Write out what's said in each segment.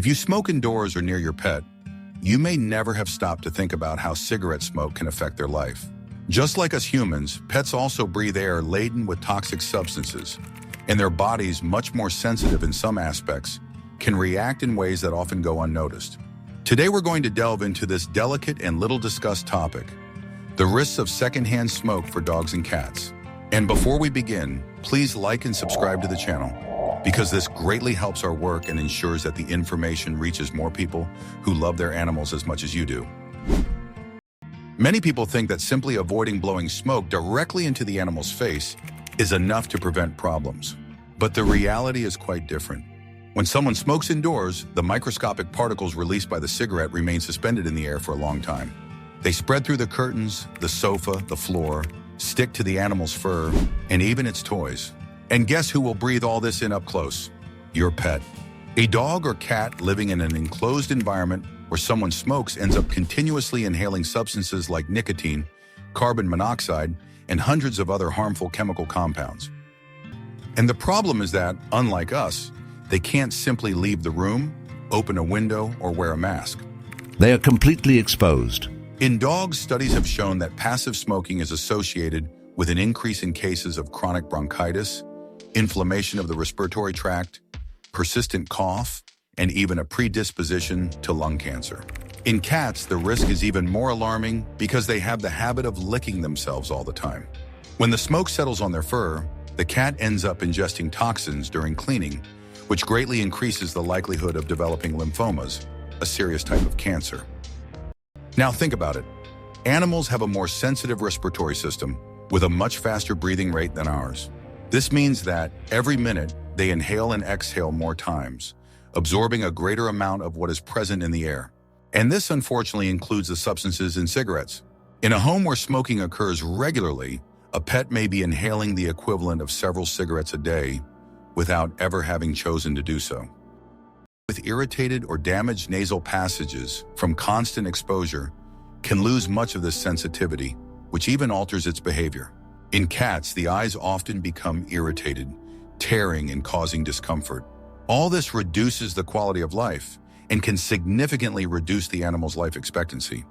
If you smoke indoors or near your pet, you may never have stopped to think about how cigarette smoke can affect their life. Just like us humans, pets also breathe air laden with toxic substances, and their bodies, much more sensitive in some aspects, can react in ways that often go unnoticed. Today we're going to delve into this delicate and little discussed topic, the risks of secondhand smoke for dogs and cats. And before we begin, please like and subscribe to the channel, because this greatly helps our work and ensures that the information reaches more people who love their animals as much as you do. Many people think that simply avoiding blowing smoke directly into the animal's face is enough to prevent problems. But the reality is quite different. When someone smokes indoors, the microscopic particles released by the cigarette remain suspended in the air for a long time. They spread through the curtains, the sofa, the floor, stick to the animal's fur, and even its toys. And guess who will breathe all this in up close? Your pet. A dog or cat living in an enclosed environment where someone smokes ends up continuously inhaling substances like nicotine, carbon monoxide, and hundreds of other harmful chemical compounds. And the problem is that, unlike us, they can't simply leave the room, open a window, or wear a mask. They are completely exposed. In dogs, studies have shown that passive smoking is associated with an increase in cases of chronic bronchitis, inflammation of the respiratory tract, persistent cough, and even a predisposition to lung cancer. In cats, the risk is even more alarming because they have the habit of licking themselves all the time. When the smoke settles on their fur, the cat ends up ingesting toxins during cleaning, which greatly increases the likelihood of developing lymphomas, a serious type of cancer. Now think about it. Animals have a more sensitive respiratory system with a much faster breathing rate than ours. This means that every minute they inhale and exhale more times, absorbing a greater amount of what is present in the air. And this unfortunately includes the substances in cigarettes. In a home where smoking occurs regularly, a pet may be inhaling the equivalent of several cigarettes a day without ever having chosen to do so. With irritated or damaged nasal passages from constant exposure, can lose much of this sensitivity, which even alters its behavior. In cats, the eyes often become irritated, tearing and causing discomfort. All this reduces the quality of life and can significantly reduce the animal's life expectancy.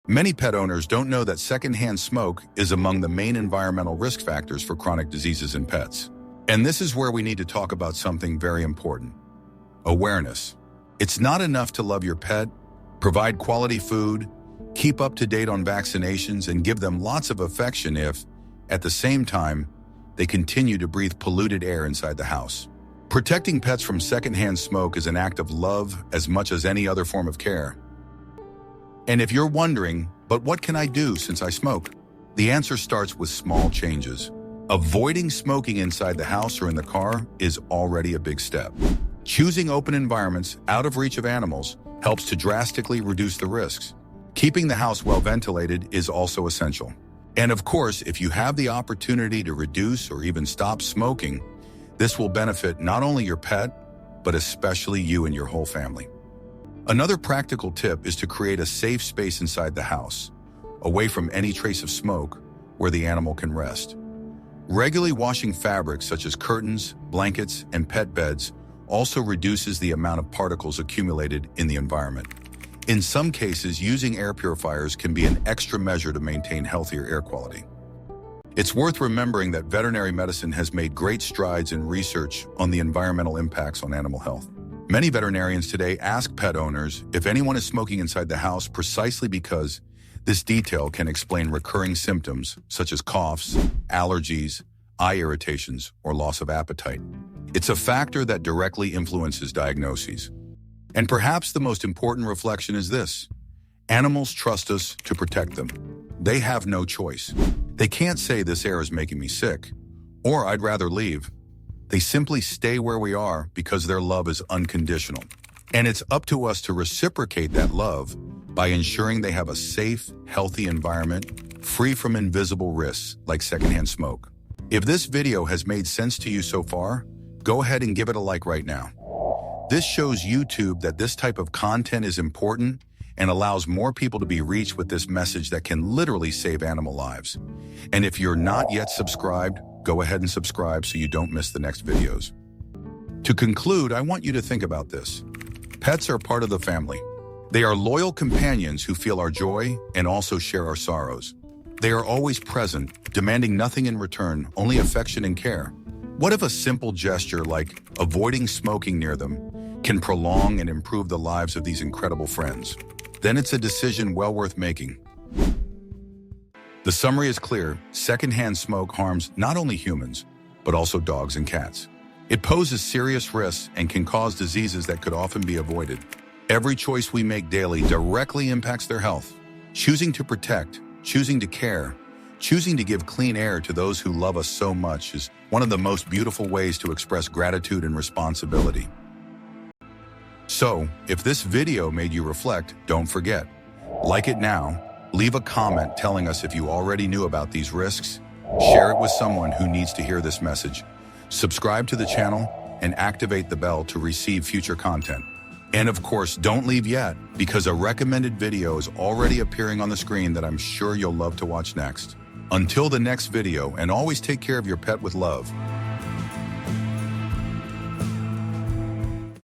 Many pet owners don't know that secondhand smoke is among the main environmental risk factors for chronic diseases in pets. And this is where we need to talk about something very important: awareness. It's not enough to love your pet, provide quality food, keep up to date on vaccinations, and give them lots of affection if, at the same time, they continue to breathe polluted air inside the house. Protecting pets from secondhand smoke is an act of love as much as any other form of care. And if you're wondering, but what can I do since I smoke? The answer starts with small changes. Avoiding smoking inside the house or in the car is already a big step. Choosing open environments out of reach of animals helps to drastically reduce the risks. Keeping the house well ventilated is also essential. And of course, if you have the opportunity to reduce or even stop smoking, this will benefit not only your pet, but especially you and your whole family. Another practical tip is to create a safe space inside the house, away from any trace of smoke, where the animal can rest. Regularly washing fabrics such as curtains, blankets, and pet beds also reduces the amount of particles accumulated in the environment. In some cases, using air purifiers can be an extra measure to maintain healthier air quality. It's worth remembering that veterinary medicine has made great strides in research on the environmental impacts on animal health. Many veterinarians today ask pet owners if anyone is smoking inside the house precisely because this detail can explain recurring symptoms such as coughs, allergies, eye irritations, or loss of appetite. It's a factor that directly influences diagnoses. And perhaps the most important reflection is this: animals trust us to protect them. They have no choice. They can't say this air is making me sick, or I'd rather leave. They simply stay where we are because their love is unconditional. And it's up to us to reciprocate that love by ensuring they have a safe, healthy environment free from invisible risks like secondhand smoke. If this video has made sense to you so far, go ahead and give it a like right now. This shows YouTube that this type of content is important and allows more people to be reached with this message that can literally save animal lives. And if you're not yet subscribed, go ahead and subscribe so you don't miss the next videos. To conclude, I want you to think about this. Pets are part of the family. They are loyal companions who feel our joy and also share our sorrows. They are always present, demanding nothing in return, only affection and care. What if a simple gesture like avoiding smoking near them can prolong and improve the lives of these incredible friends? Then it's a decision well worth making. The summary is clear. Secondhand smoke harms not only humans, but also dogs and cats. It poses serious risks and can cause diseases that could often be avoided. Every choice we make daily directly impacts their health. Choosing to protect, choosing to care, choosing to give clean air to those who love us so much is one of the most beautiful ways to express gratitude and responsibility. So, if this video made you reflect, don't forget, like it now, leave a comment telling us if you already knew about these risks, share it with someone who needs to hear this message, subscribe to the channel, and activate the bell to receive future content. And of course, don't leave yet, because a recommended video is already appearing on the screen that I'm sure you'll love to watch next. Until the next video, and always take care of your pet with love.